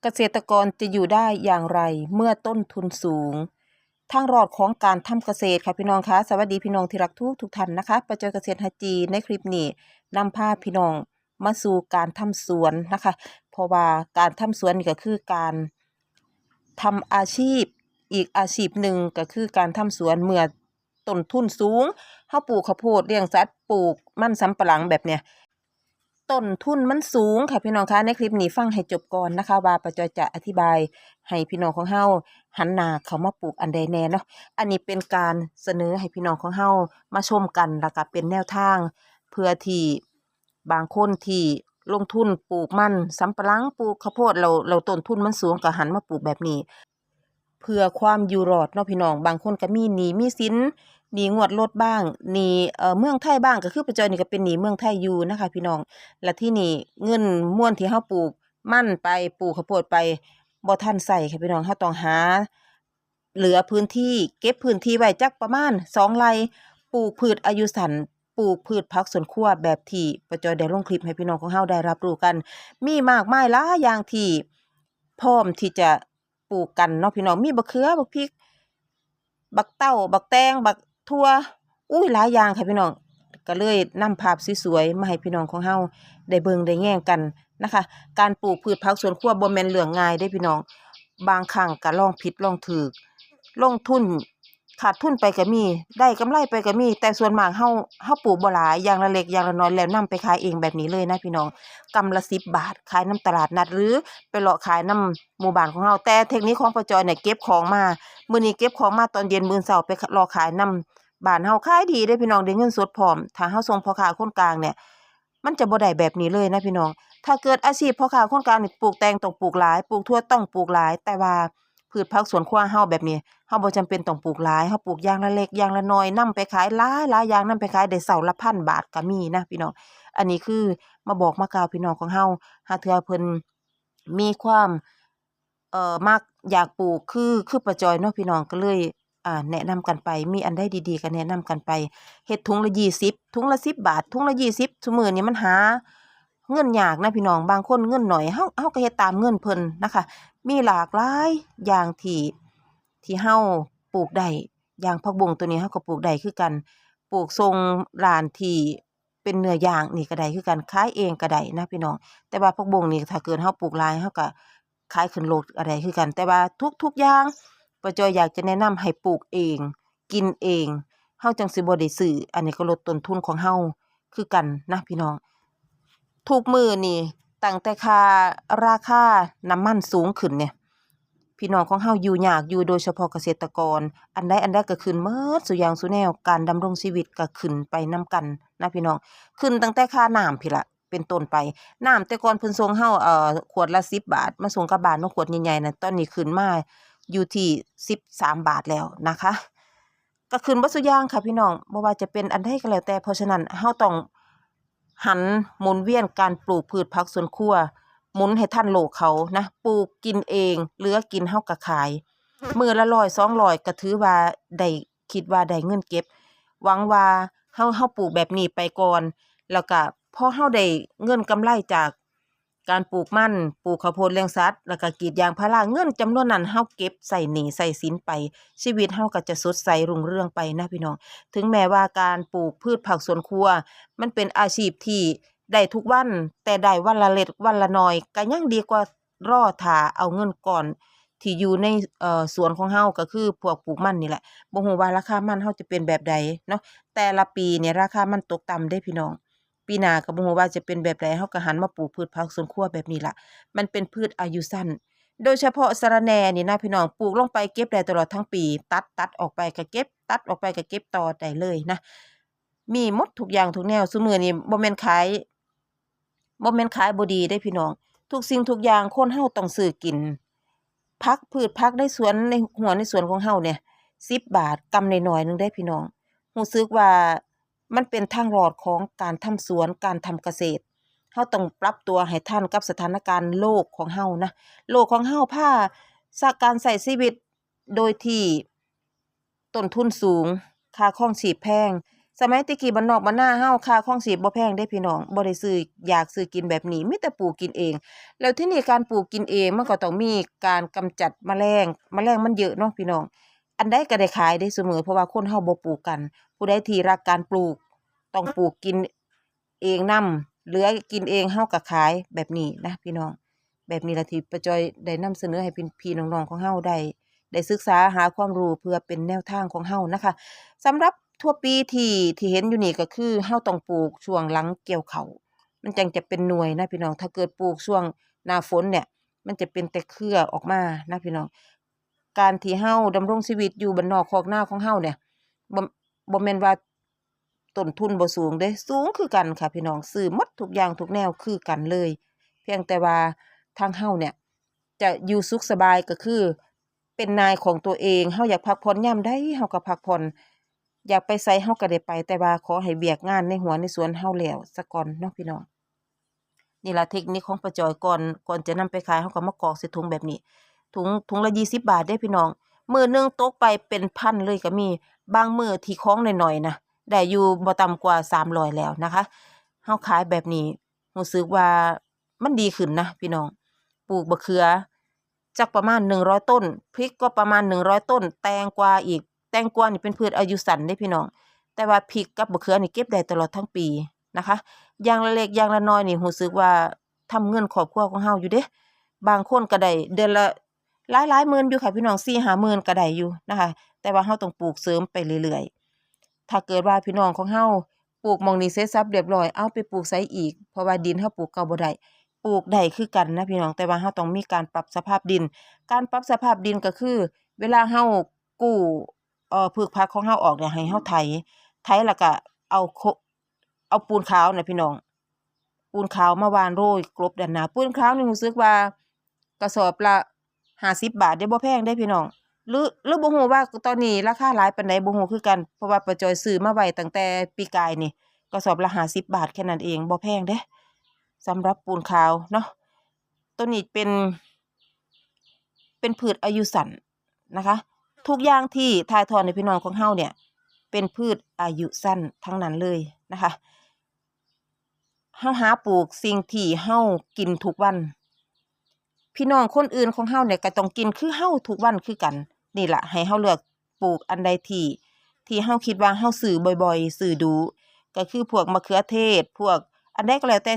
เกษตรกรจะอยู่ได้อย่างไรเมื่อต้นทุนสูงทางรอดของการทำเกษตรค่ะพี่น้องคะสวัสดีพี่น้องที่รักทุกท่านนะคะประจอยเกษตรฮัจจีในคลิปนี้นำพาพี่น้องมาสู่การทำสวนนะคะเพราะว่าการทำสวนนี่ก็คือการทำอาชีพอีกอาชีพหนึ่งก็คือการทำสวนเมื่อต้นทุนสูงเฮาปลูกข้าวโพดเลี้ยงสัตว์ปลูกมันสำปะหลังแบบเนี้ยต้นทุนมันสูงค่ะพี่น้องคะในคลิปนี้ฟังให้จบก่อนนะคะว่าป้าจอยจะอธิบายให้พี่น้องของเฮาหันหน้าเข้ามาปลูกอันใดแน่เนาะอันนี้เป็นการเสนอให้พี่น้องของเฮามาชมกันแล้วก็เป็นแนวทางเพื่อที่บางคนที่ลงทุนปลูกมันสำปะหลังปลูกข้าวโพดเราต้นทุนมันสูงก็หันมาปลูกแบบนี้เพื่อความอยู่รอดเนาะพี่น้องบางคนก็มีหนี้มีสินหนี้งวดรถบ้างหนี้เมืองไทยบ้างก็คือป้าจอยนี่ก็เป็นหนี้เมืองไทยอยู่นะคะพี่น้องและที่นี่เงินม่วนที่เฮาปลูกมันไปปลูกข้าวโพดไปบ่ทันใช้ค่ะพี่น้องเฮาต้องหาเหลือพื้นที่เก็บพื้นที่ไว้จักประมาณ2 ไร่ปลูกพืชอายุสั้นปลูกพืชผักสวนครัวแบบที่ป้าจอยได้ลงคลิปให้พี่น้องของเฮาได้รับรู้กันมีมากมายหลายอย่างที่พร้อมที่จะปลูกกันเนาะพี่น้องมีบักเขือบักพริกบักเต้าบักแตงบักทั่วหลายอย่างค่ะพี่น้องก็เลยนำภาพสวยๆมาให้พี่น้องของเฮาได้เบิ่งได้แย่งกันนะคะการปลูกพืชผักสวนครัวบ่แม่นเรื่องง่ายเด้พี่น้องบางครั้งก็ลองผิดลองถูกลงทุนขาดทุนไปก็มีได้กำไรไปก็มีแต่ส่วนมากเฮาปลูกบ่หลายอย่างละเล็กอย่างละน้อยแล้วนำไปขายเองแบบนี้เลยนะพี่น้องกำละ10 บาทขายนำตลาดนัดหรือไปเลาะขายนำหมู่บ้านของเฮาแต่เทคนิคของป้าจอยเนี่ยเก็บของมามื้อนี้เก็บของมาตอนเย็นมื้อเช้าไปเลาะขายนำบ้านเฮาขายดีเด้พี่น้องได้เงินสดพร้อมถ้าเฮาส่งพ่อค้าคนกลางเนี่ยมันจะบ่ได้แบบนี้เลยนะพี่น้องถ้าเกิดอาชีพพ่อค้าคนกลางนี่ปลูกแตงต้องปลูกหลายปลูกถั่วต้องปลูกหลายแต่ว่าพืชผักสวนครัวเฮาแบบนี้เฮาบ่จำเป็นต้องปลูกหลายเฮาปลูกอย่างละเล็กอย่างละน้อยนำไปขายหลายอย่างนำไปขายได้เช้าละ1,000 บาทก็มีนะพี่น้องอันนี้คือมาบอกมากล่าวพี่น้องของเฮาหาเทื่อเพิ่นมีความมักอยากปลูกคือป้าจอยเนาะพี่น้องก็เลยแนะนำกันไปมีอันใดดีๆก็แนะนำกันไปเฮ็ดถุงละ20ถุงละ10 บาทถุงละ20ซุมื้อนี้มันหาเงินยากนะพี่น้องบางคนเงินน้อยเฮาก็เฮ็ดตามเงินเพิ่นนะคะมีหลากหลายอย่างที่เฮาปลูกได้อย่างผักบุ้งตัวนี้เฮาก็ปลูกได้คือกันปลูกส่งร้านที่เป็นเนื้อย่างนี่ก็ได้คือกันขายเองก็ได้นะพี่น้องแต่ว่าผักบุ้งนี่ถ้าเกิดเฮาปลูกหลายเฮาก็ขายขึ้นโลดก็ได้คือกันแต่ว่าทุกอย่างป้าจอยอยากจะแนะนำให้ปลูกเองกินเองเฮาจังสิบ่ได้ซื้ออันนี้ก็ลดต้นทุนของเฮาคือกันนะพี่น้องทุกมื้อนี่ตั้งแต่ราคาน้ำมันสูงขึ้นเนี่ยพี่น้องของเฮาอยู่ยากอยู่โดยเฉพาะเกษตรกรอันใดก็ขึ้นหมดซุอย่างซุแนวการดำรงชีวิตก็ขึ้นไปนำกันนะพี่น้องขึ้นตั้งแต่ค่าน้ำพี่ล่ะเป็นต้นไปน้ำแต่ก่อนเพิ่นส่งเฮาขวดละ10 บาทมาส่งกลับบ้านเนาะขวดใหญ่ๆน่ะตอนนี้ขึ้นมาอยู่ที่13 บาทแล้วนะคะก็ขึ้นเบิดซุอย่างค่ะพี่น้องบ่ว่าจะเป็นอันใดก็แล้วแต่เพราะฉะนั้นเฮาต้องหันหมุนเวียนการปลูกพืชผักสวนครัวหมุนให้ทันโลกเขานะปลูกกินเองเหลือกินเฮาก็ขายมื้อละ100 200ก็ถือว่าได้คิดว่าได้เงินเก็บหวังว่าเฮาปลูกแบบนี้ไปก่อนแล้วก็พอเฮาได้เงินกำไรจากการปลูกมันปลูกข้าวโพดเลี้ยงสัตว์แล้วก็กรีดยางพาราเงินจำนวนนั้นเฮาเก็บใส่หนี้ใส่สินไปชีวิตเฮาก็จะสดใสรุ่งเรืองไปนะพี่น้องถึงแม้ว่าการปลูกพืชผักสวนครัวมันเป็นอาชีพที่ได้ทุกวันแต่ได้วันละเล็กวันละน้อยก็ยังดีกว่ารอท่าเอาเงินก่อนที่อยู่ในสวนของเฮาก็คือพวกปลูกมันนี่แหละบ่ฮู้ว่าราคามันเฮาจะเป็นแบบใดเนาะแต่ละปีเนี่ยราคามันตกต่ำเด้พี่น้องปีหน้าก็บ่ฮู้ว่าจะเป็นแบบใดเฮาก็หันมาปลูกพืชผักสวนครัวแบบนี้ล่ะมันเป็นพืชอายุสั้นโดยเฉพาะสะระแหน่นี่นะพี่น้องปลูกลงไปเก็บได้ตลอดทั้งปีตัดออกไปก็เก็บตัดออกไปก็เก็บต่อได้เลยนะมีหมดทุกอย่างทุกแนวซุมื้อนี้บ่แม่นขายบ่ดีเด้พี่น้องทุกสิ่งทุกอย่างคนเฮาต้องซื้อกินพืชผักในสวนในหัวในสวนของเฮาเนี่ย10 บาทกำน้อยๆหนึ่งเด้พี่น้องรู้สึกว่ามันเป็นทางรอดของการทำสวนการทำเกษตรเฮาต้องปรับตัวให้ทันกับสถานการณ์โลกของเฮานะโลกของเฮาพาการใช้ชีวิตโดยที่ต้นทุนสูงค่าครองชีพแพง สมัยตะกี้บ้านนอกบ้านนาเฮาค่าครองชีพบ่แพงเด้พี่น้องบ่ได้ซื้ออยากซื้อกินแบบนี้มีแต่ปลูกกินเองแล้วที่นี่การปลูกกินเองมันก็ต้องมีการกำจัดแมลงมันเยอะเนาะพี่น้องอันใดก็ได้ขายได้เสมอเพราะว่าคนเฮาบ่ปลูกกันผู้ใดที่รักการปลูกต้องปลูกกินเองนำเหลือกินเองเฮาก็ขายแบบนี้นะพี่น้องแบบนี้ล่ะที่ป้าจ้อยได้นำเสนอให้พี่น้องๆของเฮาได้ศึกษาหาความรู้เพื่อเป็นแนวทางของเฮานะคะสำหรับทั่วปีที่เห็นอยู่นี่ก็คือเฮาต้องปลูกช่วงหลังเกี่ยวข้าวมันจังจะเป็นหน่วยนะพี่น้องถ้าเกิดปลูกช่วงหน้าฝนเนี่ยมันจะเป็นแต่เครือออกมานะพี่น้องการที่เฮาดำรงชีวิตอยู่บ้านนอกคอกนาของเฮาเนี่ยบ่แม่นว่าต้นทุนบ่สูงเด้สูงคือกันค่ะพี่น้องซื้อหมดทุกอย่างทุกแนวคือกันเลยเพียงแต่ว่าทางเฮาเนี่ยจะอยู่สุขสบายก็คือเป็นนายของตัวเองเฮาอยากพักผ่อนยามใดเฮาก็พักผ่อนอยากไปไสเฮาก็ได้ไปแต่ว่าขอให้เวียกงานในหัวในสวนเฮาแล้วซะก่อนเนาะพี่น้องนี่ล่ะเทคนิคของป้าจ้อยก่อนจะนำไปขายเฮาก็มากรอกใส่ถุงแบบนี้ถุงละ20 บาทเด้พี่น้องมื้อหนึงตกไปเป็นพันเลยก็มีบางมื้อที่ของน้อยๆนะได้อยู่บ่ต่ำกว่า300แล้วนะคะเฮาขายแบบนี้รู้สึกว่ามันดีขึ้นนะพี่น้องปลูกมะเขือจักประมาณ100ต้นพริกก็ประมาณ100ต้นแตงกวาอีกแตงกวานี่เป็นพืชอายุสั้นเด้พี่น้องแต่ว่าพริกกับมะเขือนี่เก็บได้ตลอดทั้งปีนะคะอย่างละเล็กอย่างละน้อยนี่รู้สึกว่าทำเงินครอบครัวของเฮาอยู่เด้บางคนก็ได้เดือนละหลายๆหมื่นอยู่ค่ะพี่น้อง4-5หมื่นก็ได้อยู่นะคะแต่ว่าเฮาต้องปลูกเสริมไปเรื่อยๆถ้าเกิดว่าพี่น้องของเฮาปลูกหม้องนี้เสร็จสรรพเรียบร้อยเอาไปปลูกไสอีกเพราะว่าดินเฮาปลูกเก่าบ่ได้ปลูกได้คือกันนะพี่น้องแต่ว่าเฮาต้องมีการปรับสภาพดินการปรับสภาพดินก็คือเวลาเฮากู้พืชผักของเฮาออกเนี่ยให้เฮาไถแล้วก็เอาปูนขาวน่ะพี่น้องปูนขาวมาวานโรยกลบด้านหน้าปูนขาวนี่รู้สึกว่ากระสอบละ50 บาทเด้บ่แพงเด้พี่น้องหรือบ่ฮู้ว่าตอนนี้ราคาหลายปานใดบ่ฮู้คือกันเพราะว่าป้าจ้อยซื้อมาไว้ตั้งแต่ปีกายนี่กระสอบละ50 บาทแค่นั้นเองบ่แพงเด้สำหรับปูนขาวเนาะตัวนี้เป็นพืชอายุสั้นนะคะทุกอย่างที่ถ่ายทอดให้พี่น้องของเฮาเนี่ยเป็นพืชอายุสั้นทั้งนั้นเลยนะคะเฮาหาปลูกสิ่งที่เฮากินทุกวันพี่น้องคนอื่นของเฮาเนี่ยก็ต้องกินคือเฮาทุกวันคือกันนี่ล่ะให้เฮาเลือกปลูกอันใดที่เฮาคิดว่าเฮาซื้อบ่อยๆซื้อดู๋ก็คือพวกมะเขือเทศพวกอันใดก็แล้วแต่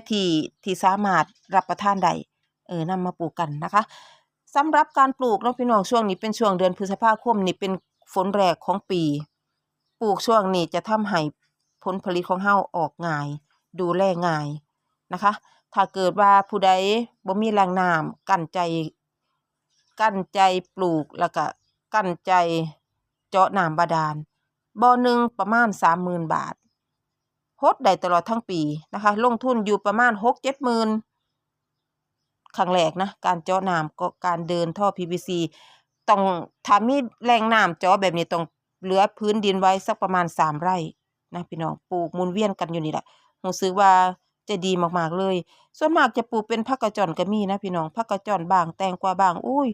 ที่สามารถรับประทานได้นำมาปลูกกันนะคะสำหรับการปลูกเนาะพี่น้องช่วงนี้เป็นช่วงเดือนพฤษภาคมนี่เป็นฝนแรกของปีปลูกช่วงนี้จะทำให้ผลผลิตของเฮาออกง่ายดูแลง่ายนะคะถ้าเกิดว่าผู้ใดบ่มีแหล่งน้ำกั้นใจปลูกแล้วก็กั้นใจเจาะน้ำบาดาลบ่อหนึ่งประมาณ 30,000 บาทฮดได้ตลอดทั้งปีนะคะลงทุนอยู่ประมาณ 6-7 หมื่นครั้งแรกนะการเจาะน้ำก็การเดินท่อ PVC ต้องถ้ามีแหล่งน้ำเจาะแบบนี้ต้องเหลือพื้นดินไว้สักประมาณ3 ไร่นะพี่น้องปลูกหมุนเวียนกันอยู่นี่แหละรู้สึกว่าจะดีมากๆเลยส่วนมากจะปลูกเป็นผักกระจ่อนก็มีนะพี่น้องผักกระจ่อนบ้างแตงกวาบ้างอุ้ย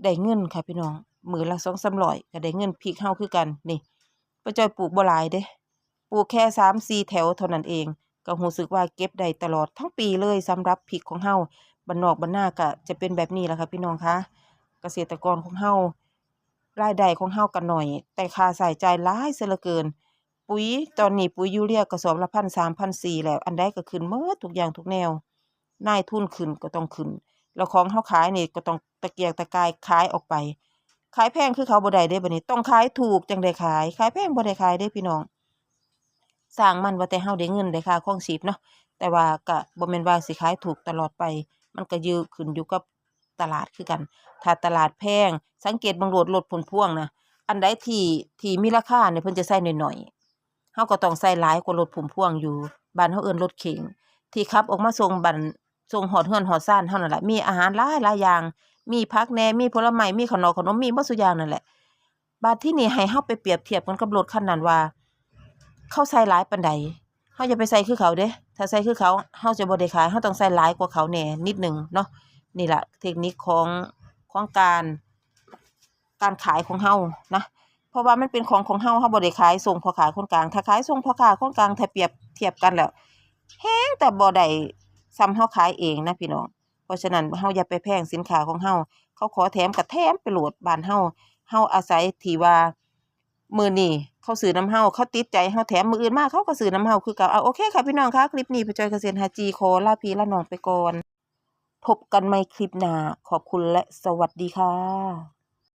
ได้เงินค่ะพี่น้องมื้อละ2-300ก็ได้เงินพริกเฮาคือกันนี่ป้าจ้อยปลูกบ่หลายเด้ปลูกแค่3-4 แถวเท่านั้นเองก็รู้สึกว่าเก็บได้ตลอดทั้งปีเลยสำหรับพริกของเฮาบ้านนอกบ้านนาก็จะเป็นแบบนี้แหละค่ะพี่น้องคะเกษตรกรของเฮารายได้ของเฮาก็น้อยแต่ค่าใช้จ่ายหลายเสียเหลือเกินปุ๋ยตอนนี้ปุ๋ยยูเรียกระสอบละ1,300 1,400แล้วอันใดก็ขึ้นหมดทุกอย่างทุกแนวนายทุนขึ้นก็ต้องขึ้นแล้วของเฮาขายนี่ก็ต้องตะเกียกตะกายขายออกไปขายแพงคือเขาบ่ได้เด้บัดนี้ต้องขายถูกจังได้ขายแพงบ่ได้ขายเด้พี่น้องสร้างมันว่าแต่เฮาได้เงินได้ค่าครองชีพเนาะแต่ว่าก็บ่แม่นว่าสิขายถูกตลอดไปมันก็ขึ้นอยู่กับตลาดคือกันถ้าตลาดแพงสังเกตเบิ่งรถผลพ่วงนะอันใดที่มีราคาเนี่ยเพิ่นจะใส่น้อยๆเฮาก็ต้องใส่หลายกว่ารถพุ่มพวงอยู่บ้านเฮาเอิ้นรถเข็นที่ขับออกมาส่งฮอดเรือนฮอดศาลเฮานั่นแหละมีอาหารหลายๆอย่างมีผักแหน่มีผลไม้มีขนมมีเบิดซุอย่างนั่นแหละบัดทีนี้ให้เฮาไปเปรียบเทียบกันกับรถคันนั้นว่าเขาใส่หลายปานใดเฮาอย่าไปใส่คือเขาเด้ถ้าใส่คือเขาเฮาจะบ่ได้ขายเฮาต้องใส่หลายกว่าเขาแหน่นิดหนึ่งเนาะนี่ล่ะเทคนิคของการขายของเฮานะพ ราะว่ามันเป็นของเฮาบ่ได้ขายส่งพ่อค้าคนกลางถ้าขายส่งพ่อค้าคนกลางถ้าเปรียบเทียบกันแล้วแพงแต่บ่ได้ส่ำเฮาขายเองนะพี่น้องเพราะฉะนั้นเฮาอย่าไปแพงสินค้าของเฮาเขาขอแถมก็แถมไปโลดบ้านเฮาอาศัยที่ว่ามื้อนี้เขาซื้อนำเฮาเขาติดใจเฮาแถมมื้ออื่นมาเขาก็ซื้อนำเฮาคือเก่าโอเคค่ะพี่น้องคะคลิปนี้ป้าจ้อยเกษตร 5G ขอลาพี่ลาน้องไปก่อนพบกันใหม่คลิปหน้าขอบคุณและสวัสดีค่ะ